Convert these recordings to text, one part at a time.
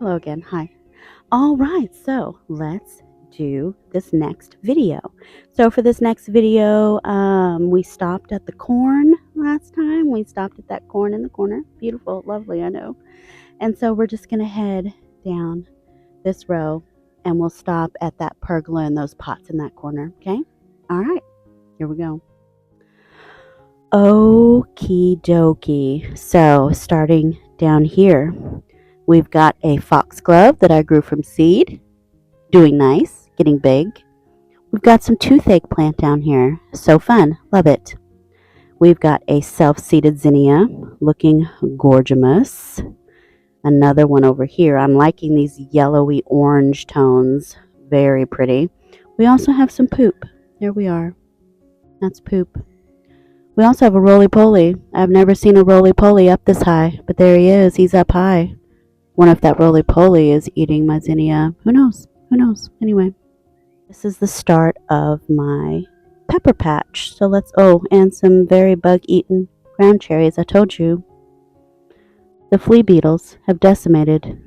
Hello again. Hi. All right, so let's do this next video. So for this next video, we stopped at the corn last time. We stopped at that corn in the corner. Beautiful, lovely, I know. And so we're just going to head down this row and we'll stop at that pergola and those pots in that corner, okay? All right, here we go. Okie dokie. So starting down here, we've got a foxglove that I grew from seed. Doing nice, getting big. We've got some toothache plant down here. So fun, love it. We've got a self-seeded zinnia looking gorgeous. Another one over here. I'm liking these yellowy orange tones. Very pretty. We also have some poop. There we are. That's poop. We also have a roly-poly. I've never seen a roly-poly up this high, but there he is. He's up high. Wonder if that roly-poly is eating my zinnia. Who knows? Who knows? Anyway. This is the start of my pepper patch. So let's, and some very bug-eaten ground cherries. I told you, the flea beetles have decimated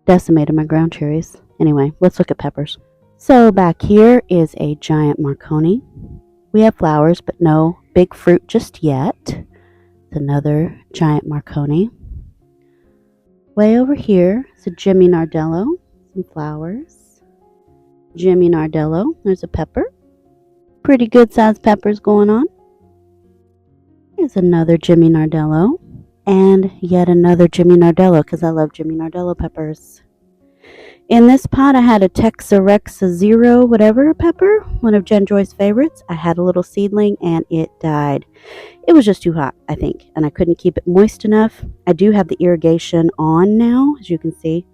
my ground cherries. Anyway, let's look at peppers. So back here is a giant Marconi. We have flowers, but no big fruit just yet. It's another giant Marconi. Way over here is a Jimmy Nardello, some flowers. Jimmy Nardello. There's a pepper. Pretty good sized peppers going on. Here's another Jimmy Nardello. And yet another Jimmy Nardello because I love Jimmy Nardello peppers. In this pot I had a Texarexa Zero whatever pepper. One of Jen Joy's favorites. I had a little seedling and it died. It was just too hot, I think. And I couldn't keep it moist enough. I do have the irrigation on now, as you can see.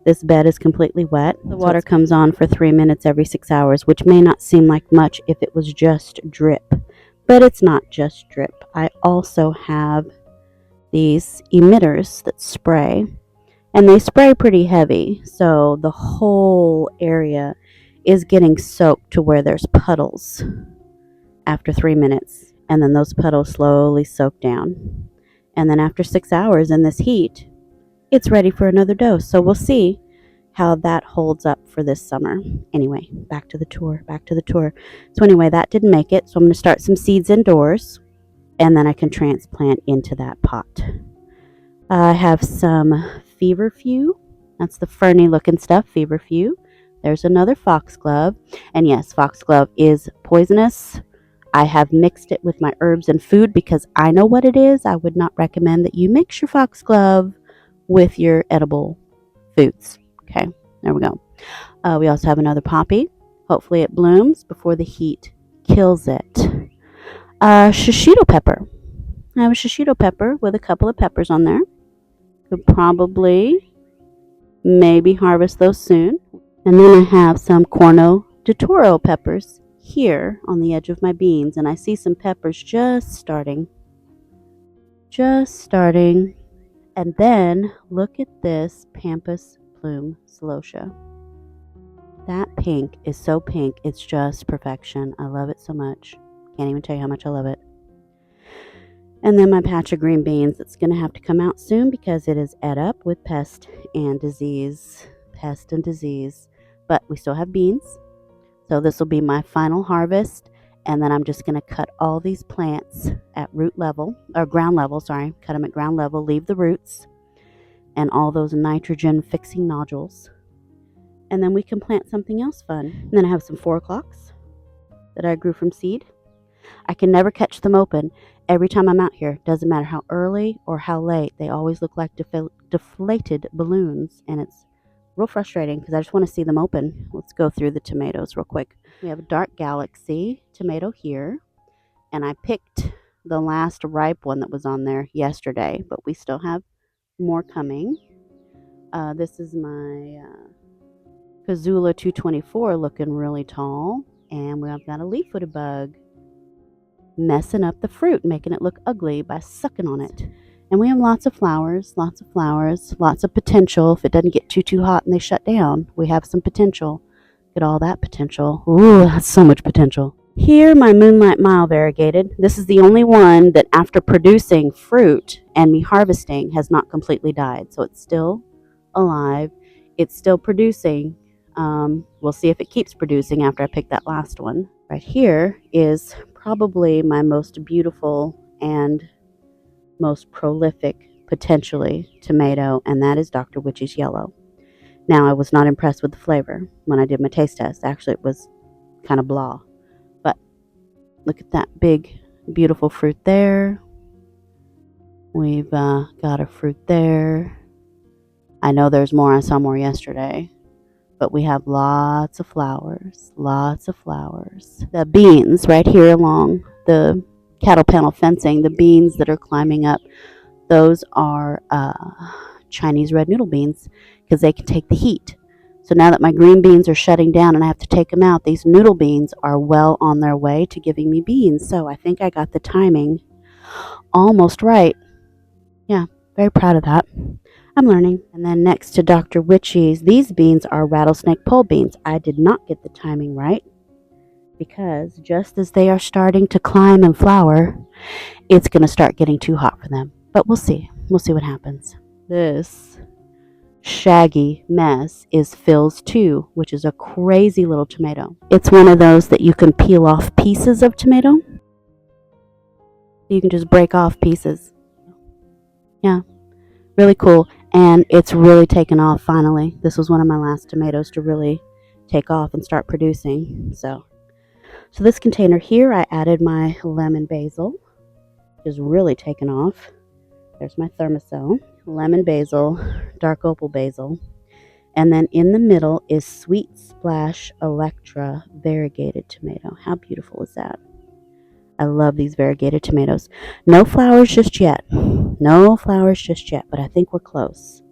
This bed is completely wet. The water comes on for 3 minutes every 6 hours, which may not seem like much if it was just drip. But it's not just drip. I also have these emitters that spray. And they spray pretty heavy. So the whole area is getting soaked to where there's puddles after 3 minutes. And then those puddles slowly soak down. And then after 6 hours in this heat, it's ready for another dose. So we'll see how that holds up for this summer. Anyway, back to the tour. So anyway, that didn't make it. So I'm going to start some seeds indoors and then I can transplant into that pot. I have some feverfew. That's the ferny looking stuff, feverfew. There's another foxglove. And yes, foxglove is poisonous. I have mixed it with my herbs and food because I know what it is. I would not recommend that you mix your foxglove with your edible foods. Okay, there we go. We also have another poppy. Hopefully it blooms before the heat kills it. Shishito pepper. I have a shishito pepper with a couple of peppers on there. Could probably maybe harvest those soon. And then I have some Corno de Toro peppers here on the edge of my beans. And I see some peppers just starting. And then look at this Pampas Plume Celosia. That pink is so pink, it's just perfection. I love it so much. Can't even tell you how much I love it. And then my patch of green beans that's going to have to come out soon because it is ate up with pest and disease. But we still have beans. So this will be my final harvest. And then I'm just going to cut all these plants at ground level. Cut them at ground level, leave the roots and all those nitrogen fixing nodules. And then we can plant something else fun. And then I have some 4 o'clocks that I grew from seed. I can never catch them open. Every time I'm out here, doesn't matter how early or how late, they always look like deflated balloons. And it's real frustrating because I just want to see them open. Let's go through the tomatoes real quick. We have a Dark Galaxy tomato here. And I picked the last ripe one that was on there yesterday. But we still have more coming. This is my Kazula 224 looking really tall. And we've got a leaf-footed bug messing up the fruit, making it look ugly by sucking on it. And we have lots of flowers, lots of potential. If it doesn't get too hot and they shut down, we have some potential. Look at all that potential. Ooh, that's so much potential. Here, my Moonlight Mile variegated. This is the only one that after producing fruit and me harvesting has not completely died. So it's still alive. It's still producing. We'll see if it keeps producing after I pick that last one. Right here is probably my most beautiful and most prolific, potentially, tomato, and that is Dr. Witch's Yellow. Now, I was not impressed with the flavor when I did my taste test. Actually, it was kind of blah. But look at that big, beautiful fruit there. We've got a fruit there. I know there's more. I saw more yesterday. But we have lots of flowers. Lots of flowers. The beans right here along the cattle panel fencing, the beans that are climbing up, those are Chinese red noodle beans because they can take the heat. So now that my green beans are shutting down and I have to take them out, these noodle beans are well on their way to giving me beans. So I think I got the timing almost right. Yeah, very proud of that. I'm learning. And then next to Dr. Witchy's, these beans are rattlesnake pole beans. I did not get the timing right because just as they are starting to climb and flower, it's going to start getting too hot for them. But we'll see. We'll see what happens. This shaggy mess is Phil's 2, which is a crazy little tomato. It's one of those that you can peel off pieces of tomato. You can just break off pieces. Yeah, really cool. And it's really taken off finally. This was one of my last tomatoes to really take off and start producing. So this container here, I added my lemon basil, which is really taken off. There's my thermosol, lemon basil, dark opal basil. And then in the middle is Sweet Splash Electra variegated tomato. How beautiful is that? I love these variegated tomatoes. No flowers just yet. No flowers just yet, but I think we're close.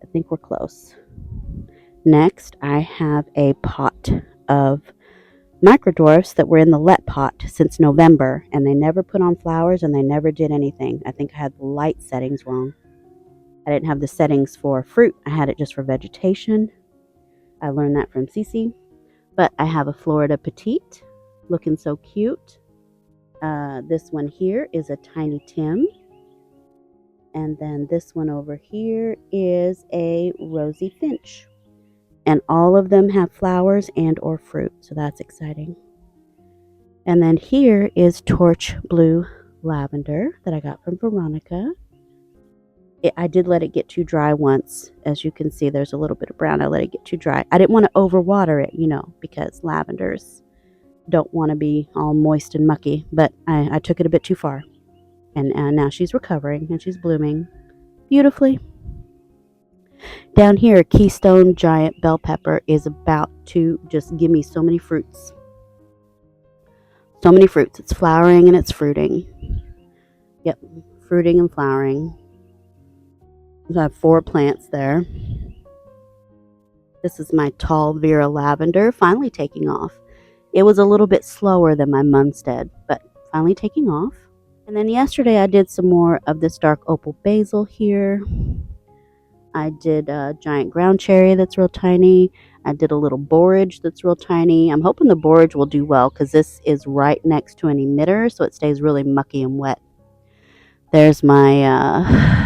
I think we're close. Next, I have a pot of microdwarfs that were in the let pot since November, and they never put on flowers and they never did anything. I think I had the light settings wrong. I didn't have the settings for fruit. I had it just for vegetation. I learned that from Cece. But I have a Florida Petite, looking so cute. This one here is a Tiny Tim. And then this one over here is a Rosy Finch. And all of them have flowers and or fruit, so that's exciting. And then here is Torch Blue Lavender that I got from Veronica. I did let it get too dry once. As you can see, there's a little bit of brown. I let it get too dry. I didn't want to overwater it, because lavenders don't want to be all moist and mucky. But I took it a bit too far. And now she's recovering and she's blooming beautifully. Down here, Keystone Giant Bell Pepper is about to just give me so many fruits. So many fruits. It's flowering and it's fruiting. Yep, fruiting and flowering. I have 4 plants there. This is my tall Vera Lavender, finally taking off. It was a little bit slower than my Munstead, but finally taking off. And then yesterday I did some more of this dark opal basil here. I did a giant ground cherry that's real tiny. I did a little borage that's real tiny. I'm hoping the borage will do well because this is right next to an emitter, so it stays really mucky and wet. There's my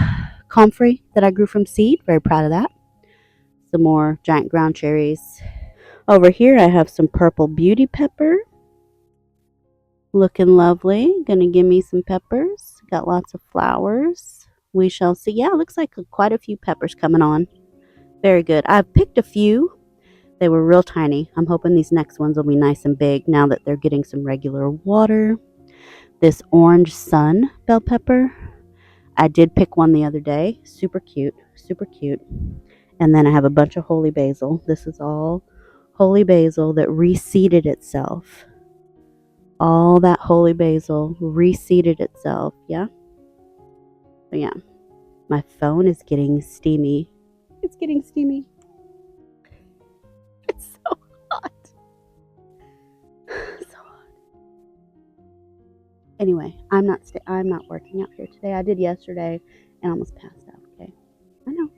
comfrey that I grew from seed. Very proud of that. Some more giant ground cherries. Over here I have some purple beauty pepper. Looking lovely. Gonna give me some peppers. Got lots of flowers. We shall see. Yeah, it looks like quite a few peppers coming on. Very good. I've picked a few. They were real tiny. I'm hoping these next ones will be nice and big now that they're getting some regular water. This orange sun bell pepper. I did pick one the other day. Super cute. Super cute. And then I have a bunch of holy basil. This is all holy basil that reseeded itself. All that holy basil reseeded itself. Yeah? So yeah. My phone is getting steamy. It's getting steamy. It's so hot. So hot. Anyway, I'm not working out here today. I did yesterday and almost passed out. Okay. I know.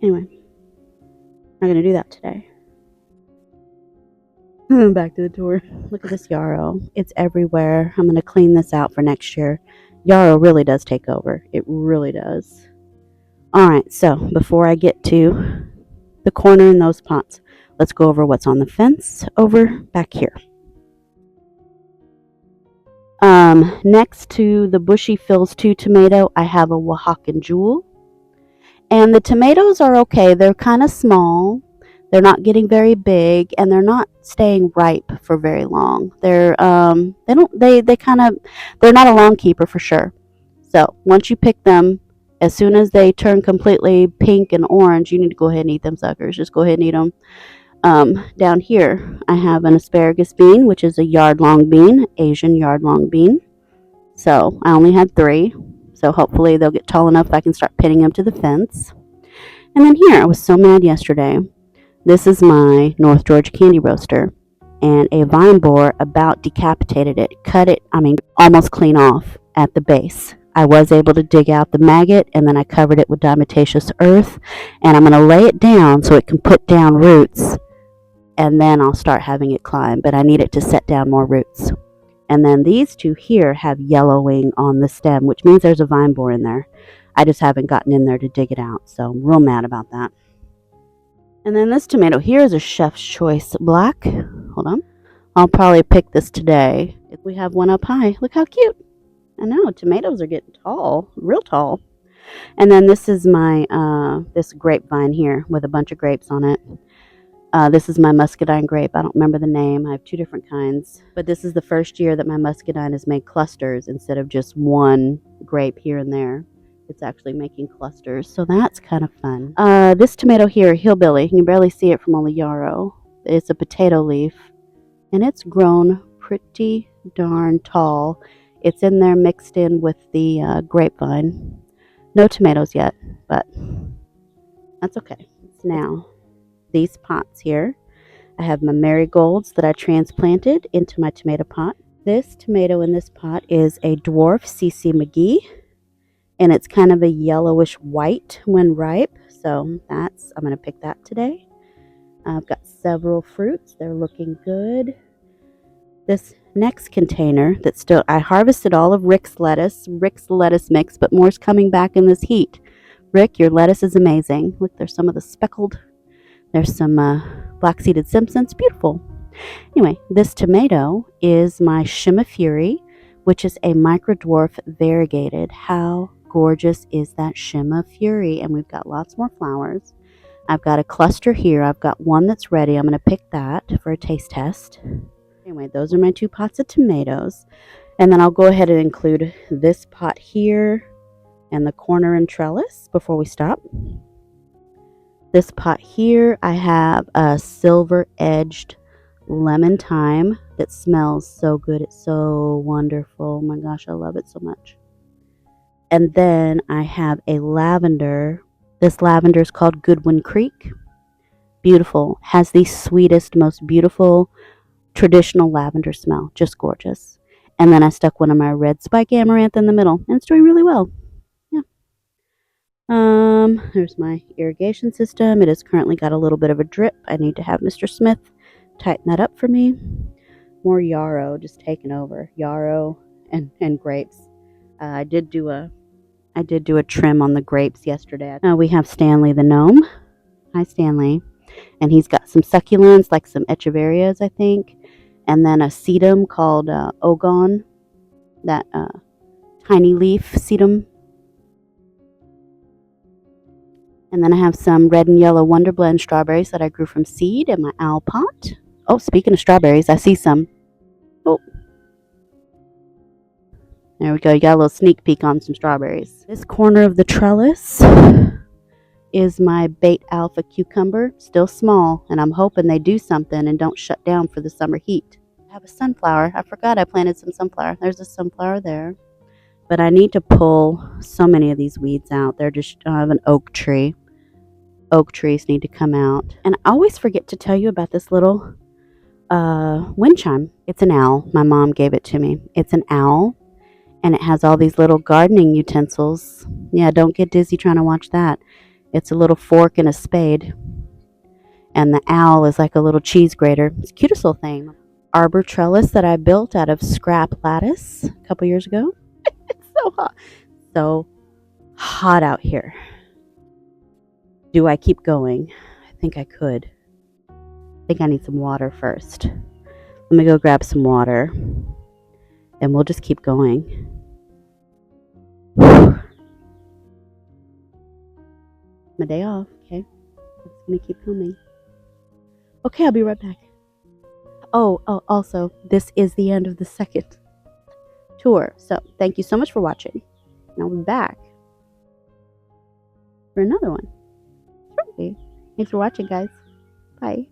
Anyway, I'm not gonna do that today. Back to the tour. Look at this yarrow. It's everywhere. I'm gonna clean this out for next year. Yarrow really does take over. It really does. Alright, so before I get to the corner in those pots, let's go over what's on the fence over back here. Next to the Bushy Phil's 2 tomato, I have a Oaxacan Jewel. And the tomatoes are okay. They're kind of small. They're not getting very big, and they're not staying ripe for very long. They're they kind of, they're not a long keeper for sure. So once you pick them, as soon as they turn completely pink and orange, you need to go ahead and eat them suckers. Just go ahead and eat them. Down here, I have an asparagus bean, which is a yard-long bean, Asian yard-long bean. So I only had 3. So hopefully they'll get tall enough I can start pinning them to the fence. And then here, I was so mad yesterday. This is my North Georgia candy roaster. And a vine borer about decapitated it, cut it, almost clean off at the base. I was able to dig out the maggot, and then I covered it with diatomaceous earth. And I'm going to lay it down so it can put down roots. And then I'll start having it climb. But I need it to set down more roots. And then these 2 here have yellowing on the stem, which means there's a vine borer in there. I just haven't gotten in there to dig it out, so I'm real mad about that. And then this tomato here is a Chef's Choice Black. Hold on. I'll probably pick this today. We have one up high. Look how cute. I know, tomatoes are getting tall, real tall. And then this is my, this grapevine here with a bunch of grapes on it. This is my muscadine grape. I don't remember the name. I have 2 different kinds. But this is the first year that my muscadine has made clusters instead of just one grape here and there. It's actually making clusters, so that's kind of fun. This tomato here, Hillbilly, you can barely see it from all the yarrow. It's a potato leaf, and it's grown pretty darn tall. It's in there mixed in with the grapevine. No tomatoes yet, but that's okay. Now, these pots here, I have my marigolds that I transplanted into my tomato pot. This tomato in this pot is a dwarf CC McGee, and it's kind of a yellowish white when ripe, so I'm going to pick that today. I've got several fruits. They're looking good. This next container I harvested all of Rick's lettuce mix, but more's coming back in this heat. Rick, your lettuce is amazing. Look, there's some of the speckled. There's some black-seeded Simpsons. Beautiful. Anyway, this tomato is my Shimma Fury, which is a microdwarf variegated. How gorgeous is that Shimma Fury? And we've got lots more flowers. I've got a cluster here. I've got one that's ready. I'm going to pick that for a taste test. Anyway, those are my 2 pots of tomatoes. And then I'll go ahead and include this pot here and the corner and trellis before we stop. This pot here, I have a silver-edged lemon thyme that smells so good. It's so wonderful. Oh my gosh, I love it so much. And then I have a lavender. This lavender is called Goodwin Creek. Beautiful. Has the sweetest, most beautiful traditional lavender smell. Just gorgeous. And then I stuck one of my red spike amaranth in the middle, and it's doing really well. Yeah. There's my irrigation system. It has currently got a little bit of a drip. I need to have Mr. Smith tighten that up for me. More yarrow just taking over. Yarrow and grapes. I did do a trim on the grapes yesterday. We have Stanley the gnome. Hi, Stanley. And he's got some succulents, like some echeverias, I think. And then a sedum called Ogon. That tiny leaf sedum. And then I have some red and yellow Wonder Blend strawberries that I grew from seed in my owl pot. Oh, speaking of strawberries, I see some. Oh. There we go. You got a little sneak peek on some strawberries. This corner of the trellis is my bait alpha cucumber. Still small, and I'm hoping they do something and don't shut down for the summer heat. I have a sunflower. I forgot I planted some sunflower. There's a sunflower there. But I need to pull so many of these weeds out. They're just, I have an oak tree. Oak trees need to come out. And I always forget to tell you about this little wind chime. It's an owl. My mom gave it to me. It's an owl, and it has all these little gardening utensils. Yeah, don't get dizzy trying to watch that. It's a little fork and a spade. And the owl is like a little cheese grater. It's the cutest little thing. Arbor trellis that I built out of scrap lattice a couple years ago. It's so hot. So hot out here. Do I keep going? I think I could. I think I need some water first. Let me go grab some water and we'll just keep going. My day off, okay? It's gonna keep coming. Okay, I'll be right back. Oh, also, this is the end of the second tour. So thank you so much for watching. And I'll be back for another one. Shortly. Thanks for watching, guys. Bye.